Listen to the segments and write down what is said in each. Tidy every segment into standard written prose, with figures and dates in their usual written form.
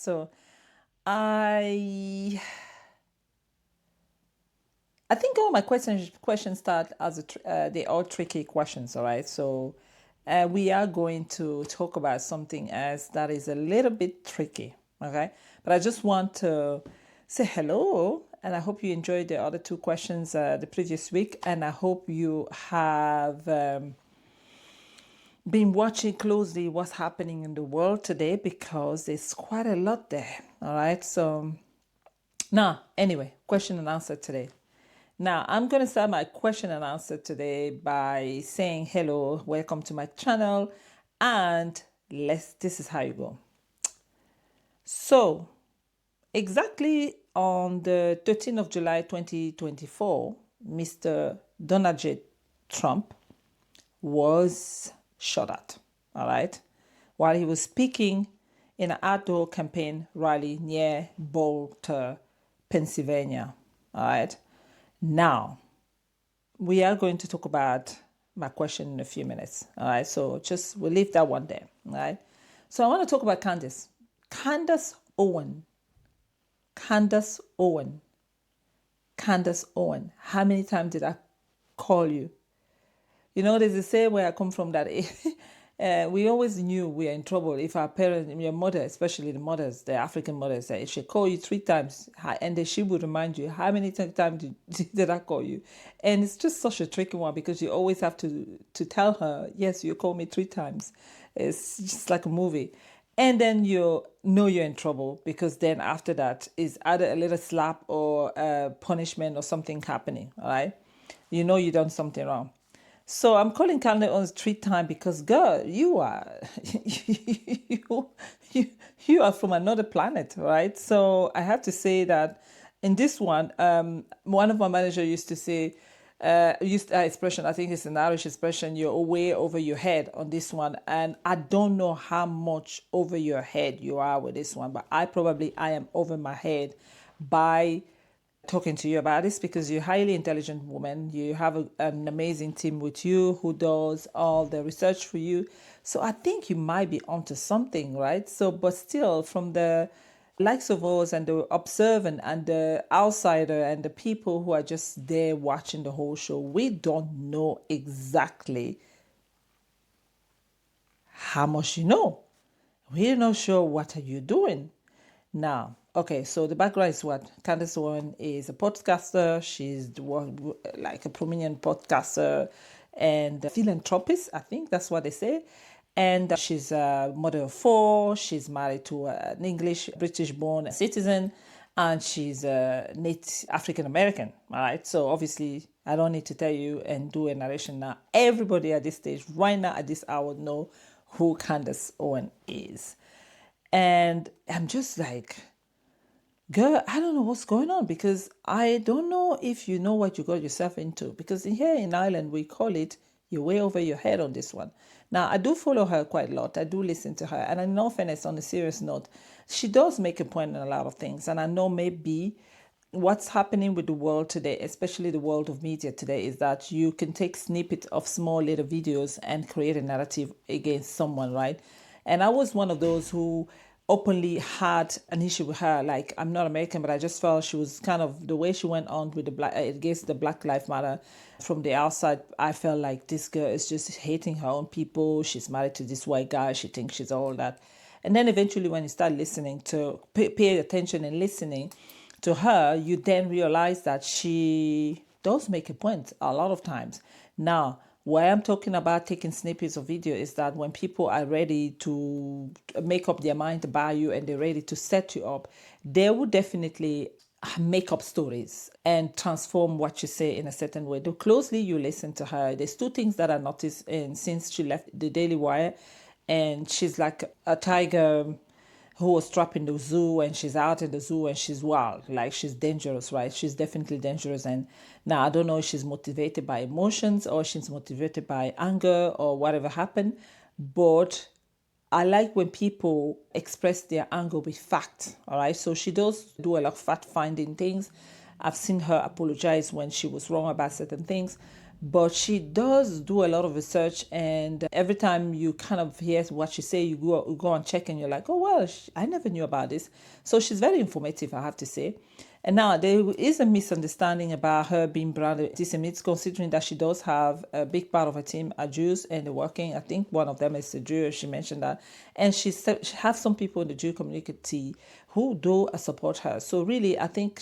So I I think all my questions start as they all tricky questions. All right, so we are going to talk about something else that is a little bit tricky. Okay, but I just want to say hello, and I hope you enjoyed the other two questions the previous week, and I hope you have. Been watching closely what's happening in the world today because there's quite a lot there. All right. So now, anyway, question and answer today. Now, I'm going to start my question and answer today by saying hello, welcome to my channel, and this is how you go. So, exactly on the 13th of July 2024, Mr. Donald J. Trump was shot at, all right, while he was speaking in an outdoor campaign rally near Boulder, Pennsylvania, all right. Now, we are going to talk about my question in a few minutes, all right, so we'll leave that one there, all right. So I want to talk about Candace Owen. Candace Owen. How many times did I call you? You know, there's a saying where I come from that we always knew we were in trouble if our parents, your mother, especially the mothers, the African mothers, if she call you 3 times, and then she would remind you, how many times did I call you? And it's just such a tricky one because you always have to tell her, yes, you called me 3 times. It's just like a movie. And then you know you're in trouble because then after that is either a little slap or a punishment or something happening, all right? You know you done something wrong. So I'm calling Candace Owens 3 times because, girl, you are you, you you are from another planet, right? So I have to say that in this one of my managers used to say, used that expression. I think it's an Irish expression. You're way over your head on this one, and I don't know how much over your head you are with this one, but I am over my head by talking to you about this because you're a highly intelligent woman. You have an amazing team with you who does all the research for you. So I think you might be onto something, right? So, but still, from the likes of us and the observant and the outsider and the people who are just there watching the whole show, we don't know exactly how much you know. We're not sure what are you doing. Now, okay, so the background is what? Candace Owens is a podcaster. She's like a prominent podcaster and a philanthropist, I think that's what they say. And she's a mother of four. She's married to an English, British-born citizen, and she's a native African American. All right, so obviously, I don't need to tell you and do a narration now. Everybody at this stage, right now at this hour, know who Candace Owens is. And I'm just like, girl, I don't know what's going on because I don't know if you know what you got yourself into. Because here in Ireland, we call it you're way over your head on this one. Now, I do follow her quite a lot. I do listen to her. And in all fairness, on a serious note, she does make a point in a lot of things. And I know maybe what's happening with the world today, especially the world of media today, is that you can take snippets of small little videos and create a narrative against someone, right? And I was one of those who openly had an issue with her. Like, I'm not American, but I just felt she was kind of the way she went on with the against the Black Lives Matter from the outside. I felt like this girl is just hating her own people. She's married to this white guy. She thinks she's all that. And then eventually when you start listening to pay attention and listening to her, you then realize that she does make a point a lot of times. Now, why I'm talking about taking snippets of video is that when people are ready to make up their mind to buy you and they're ready to set you up, they will definitely make up stories and transform what you say in a certain way. The closely you listen to her, there's two things that I noticed since she left the Daily Wire, and she's like a tiger who was trapped in the zoo, and she's out in the zoo and she's wild, like she's dangerous, right? She's definitely dangerous. And now I don't know if she's motivated by emotions or she's motivated by anger or whatever happened, but I like when people express their anger with fact, all right? So she does do a lot of fact finding things. I've seen her apologize when she was wrong about certain things. but she does do a lot of research, and every time you kind of hear what she say, you go and check, and you're like, oh well, I never knew about this. So she's very informative, I have to say. And now there is a misunderstanding about her being branded anti-Semitic, considering that she does have a big part of her team are Jews and they're working. I think one of them is a Jew. She mentioned that, and she said she has some people in the Jew community who do support her. So really, I think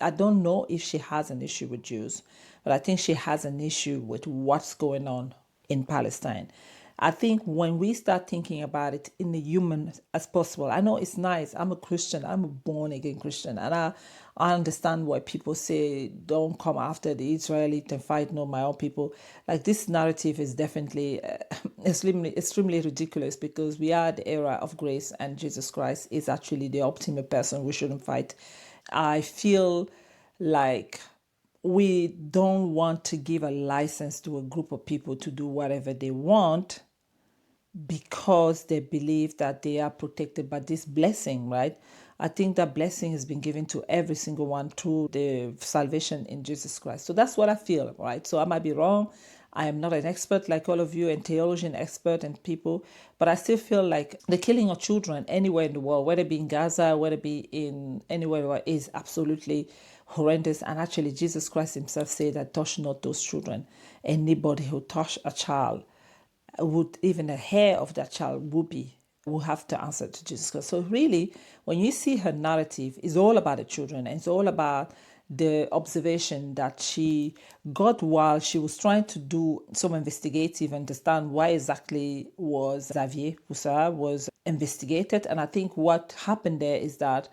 I don't know if she has an issue with Jews, but I think she has an issue with what's going on in Palestine. I think when we start thinking about it in the human as possible, I know it's nice. I'm a Christian. I'm a born again Christian. And I understand why people say, don't come after the Israelites and fight no my own people. Like, this narrative is definitely extremely ridiculous, because we are the era of grace and Jesus Christ is actually the ultimate person we shouldn't fight. I feel like we don't want to give a license to a group of people to do whatever they want because they believe that they are protected by this blessing, right? I think that blessing has been given to every single one through the salvation in Jesus Christ. So that's what I feel, right? So I might be wrong. I am not an expert like all of you, and theologian expert and people, but I still feel like the killing of children anywhere in the world, whether it be in Gaza, whether it be in anywhere, is absolutely horrendous. And actually, Jesus Christ himself said that touch not those children. Anybody who touch a child, would even a hair of that child will have to answer to Jesus Christ. So really, when you see her narrative, it's all about the children, and it's all about the observation that she got while she was trying to do some investigative, understand why exactly was Xavier Poussard was investigated. And I think what happened there is that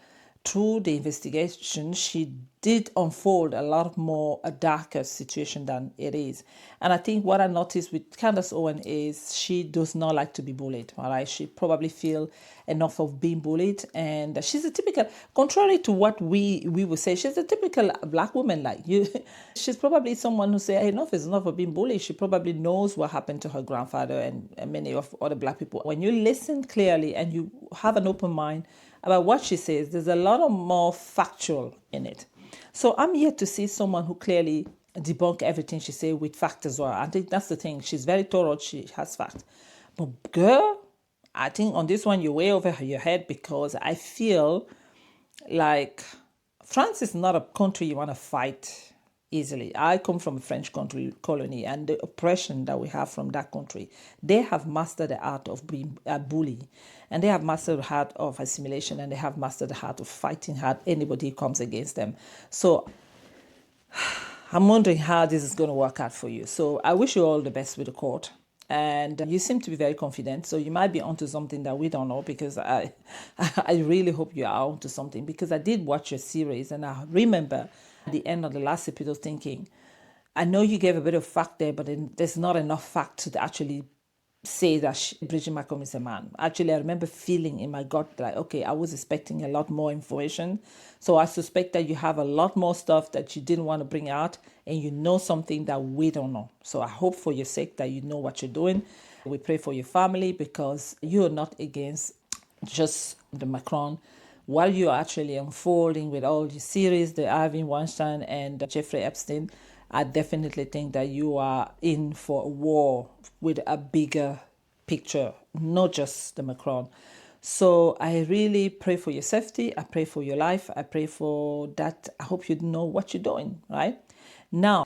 through the investigation, she did unfold a lot more a darker situation than it is. And I think what I noticed with Candace Owens is she does not like to be bullied. All right, she probably feel enough of being bullied, and she's a typical, contrary to what we would say, she's a typical black woman like you. She's probably someone who say, hey, enough is enough of being bullied. She probably knows what happened to her grandfather and many of other black people. When you listen clearly and you have an open mind about what she says, there's a lot of more factual in it. So I'm here to see someone who clearly debunk everything she says with fact as well. I think that's the thing. She's very thorough. She has fact. But girl, I think on this one, you're way over your head, because I feel like France is not a country you want to fight easily. I come from a French country colony, and the oppression that we have from that country, they have mastered the art of being a bully, and they have mastered the art of assimilation, and they have mastered the art of fighting hard anybody who comes against them. So I'm wondering how this is going to work out for you. So I wish you all the best with the court. And you seem to be very confident, so you might be onto something that we don't know, because I really hope you are onto something, because I did watch your series, and I remember at the end of the last episode thinking, I know you gave a bit of fact there, but there's not enough fact to actually say that Bridget Malcolm is a man. Actually, I remember feeling in my gut like, okay, I was expecting a lot more information. So I suspect that you have a lot more stuff that you didn't want to bring out, and you know something that we don't know. So I hope for your sake that you know what you're doing. We pray for your family, because you're not against just the Macron. While you're actually unfolding with all the series, the Harvey Weinstein and Jeffrey Epstein, I definitely think that you are in for a war with a bigger picture, not just the Macron. So I really pray for your safety. I pray for your life. I pray for that. I hope you know what you're doing, right? Now,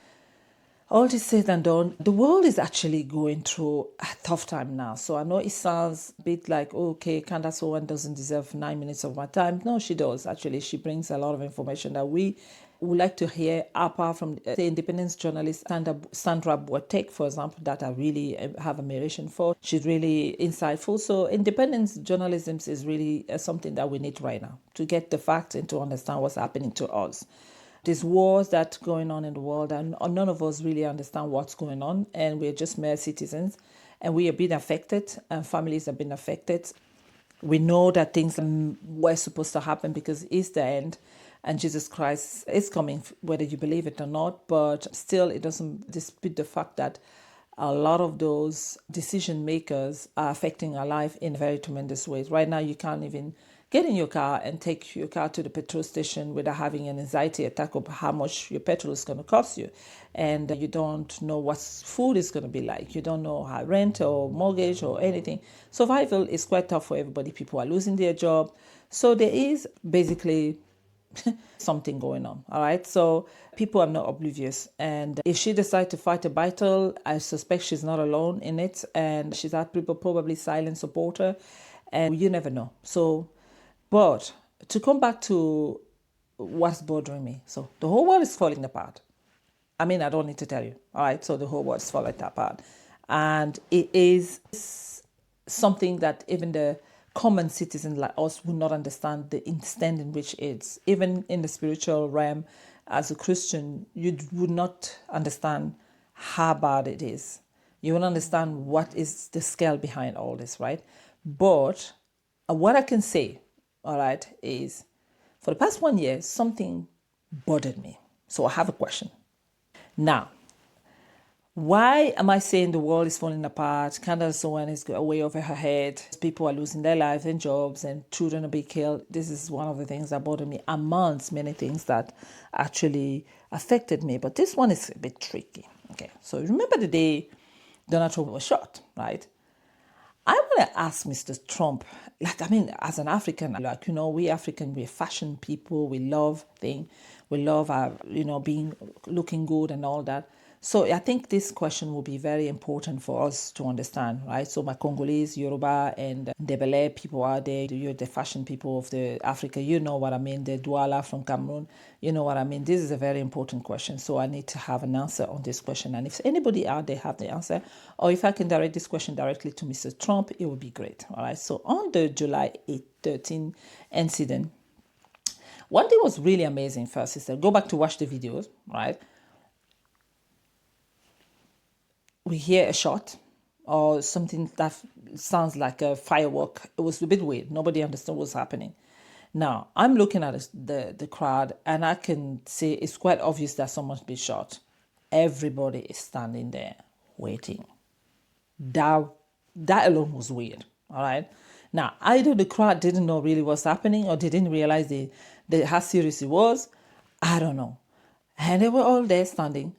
all this said and done, the world is actually going through a tough time now. So I know it sounds a bit like, okay, Candace Owens doesn't deserve 9 minutes of my time. No, she does. Actually, she brings a lot of information that we would like to hear, apart from the independent journalist Sandra Boateng, for example, that I really have admiration for. She's really insightful. So independent journalism is really something that we need right now to get the facts and to understand what's happening to us. There's wars that's going on in the world, and none of us really understand what's going on, and we're just mere citizens, and we have been affected, and families have been affected. We know that things were supposed to happen because it's the end, and Jesus Christ is coming, whether you believe it or not, but still it doesn't dispute the fact that a lot of those decision makers are affecting our life in very tremendous ways. Right now, you can't even get in your car and take your car to the petrol station without having an anxiety attack of how much your petrol is going to cost you. And you don't know what food is going to be like. You don't know how rent or mortgage or anything. Survival is quite tough for everybody. People are losing their job. So there is basically something going on. All right. So people are not oblivious. And if she decides to fight a battle, I suspect she's not alone in it. And she's had people probably silent support her. And you never know. So, but to come back to what's bothering me. So the whole world is falling apart. I mean, I don't need to tell you. All right. So the whole world is falling apart. And it is something that even the common citizen like us would not understand the extent in which it's. Even in the spiritual realm, as a Christian, you would not understand how bad it is. You won't understand what is the scale behind all this, right? But what I can say, all right, is for the past 1 year, something bothered me. So I have a question. Now, why am I saying the world is falling apart? Candace Owens is way over her head. People are losing their lives and jobs and children are being killed. This is one of the things that bothered me amongst many things that actually affected me. But this one is a bit tricky. Okay, so remember the day Donald Trump was shot, right? I want to ask Mr. Trump, as an African, we African, we're fashion people, we love things, we love our, being looking good and all that. So I think this question will be very important for us to understand, right? So my Congolese, Yoruba, and Ndebele people out there, you're the fashion people of the Africa, you know what I mean, the Douala from Cameroon, you know what I mean. This is a very important question, so I need to have an answer on this question. And if anybody out there have the answer, or if I can direct this question directly to Mr. Trump, it would be great, all right? So on the July 13 incident, one thing was really amazing first is that go back to watch the videos, right? We hear a shot or something that sounds like a firework. It was a bit weird. Nobody understood what's happening. Now, I'm looking at the crowd and I can see it's quite obvious that someone's been shot. Everybody is standing there waiting. That alone was weird, all right? Now, either the crowd didn't know really what's happening or they didn't realize how serious it was. I don't know. And they were all there standing.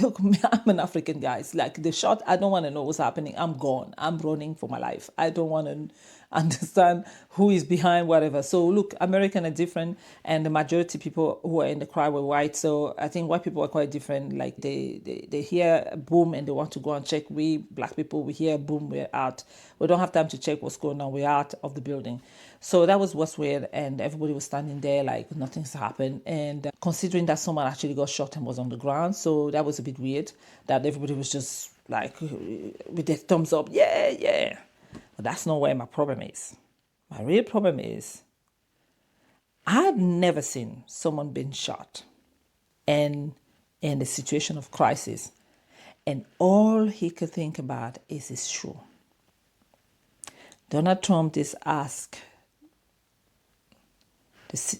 Look, I'm an African guy. It's like the shot, I don't want to know what's happening. I'm gone. I'm running for my life. I don't want to understand who is behind whatever. So look, American are different and the majority people who are in the crowd were white. So I think white people are quite different. Like they hear a boom and they want to go and check. We black people, we hear a boom, we're out. We don't have time to check what's going on. We're out of the building. So that was what's weird, and everybody was standing there like nothing's happened. And considering that someone actually got shot and was on the ground, so that was a bit weird that everybody was just like with their thumbs up, yeah. But that's not where my problem is. My real problem is I've never seen someone being shot and in a situation of crisis, and all he could think about is his shoe. Donald Trump is asked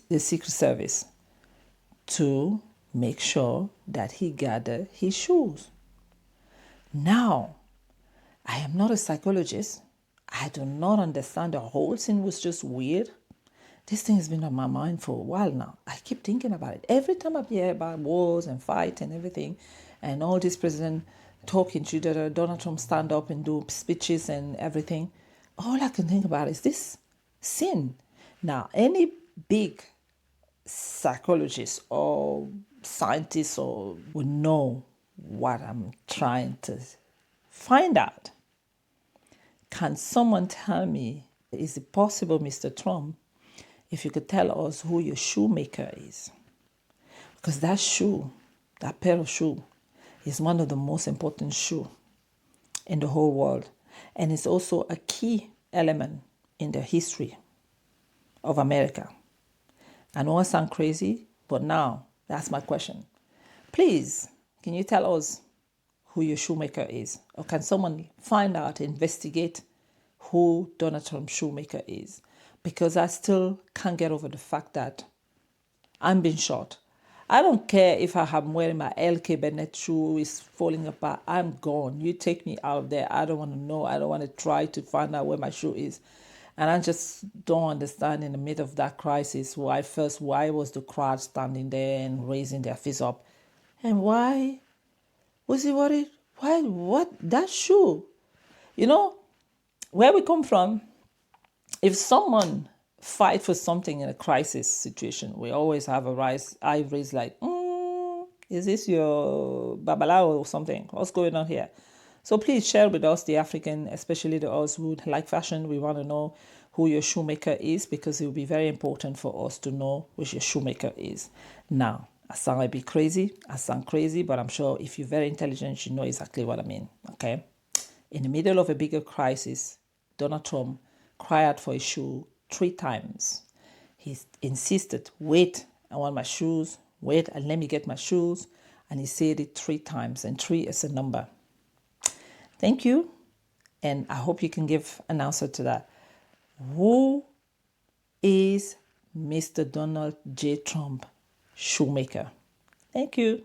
the Secret Service to make sure that he gathered his shoes. Now, I am not a psychologist. I do not understand. The whole thing was just weird. This thing has been on my mind for a while now. I keep thinking about it. Every time I hear about wars and fight and everything, and all this president talking to Donald Trump stand up and do speeches and everything, all I can think about is this sin. Now, any big psychologist or scientist would know what I'm trying to find out. Can someone tell me, is it possible, Mr. Trump, if you could tell us who your shoemaker is? Because that pair of shoe, is one of the most important shoe in the whole world. And it's also a key element in the history of America. I know I sound crazy, but now that's my question. Please, can you tell us who your shoemaker is? Or can someone find out, investigate who Donald Trump's shoemaker is? Because I still can't get over the fact that I'm being shot. I don't care if I'm wearing my LK Bennett shoe is falling apart. I'm gone. You take me out there. I don't want to know. I don't want to try to find out where my shoe is. And I just don't understand in the middle of that crisis why was the crowd standing there and raising their fists up? And why was he worried? Why what that shoe? You know, where we come from, if someone fight for something in a crisis situation, we always have a eye raise like, is this your babalao or something? What's going on here? So please share with us, the African, especially the us who like fashion. We want to know who your shoemaker is, because it will be very important for us to know who your shoemaker is. Now, I sound a bit crazy. I sound crazy, but I'm sure if you're very intelligent, you know exactly what I mean. Okay? In the middle of a bigger crisis, Donald Trump cried out for a shoe 3 times. He insisted, wait, I want my shoes, wait, and let me get my shoes. And he said it 3 times, and 3 is a number. Thank you, and I hope you can give an answer to that. Who is Mr. Donald J. Trump Shoemaker? Thank you.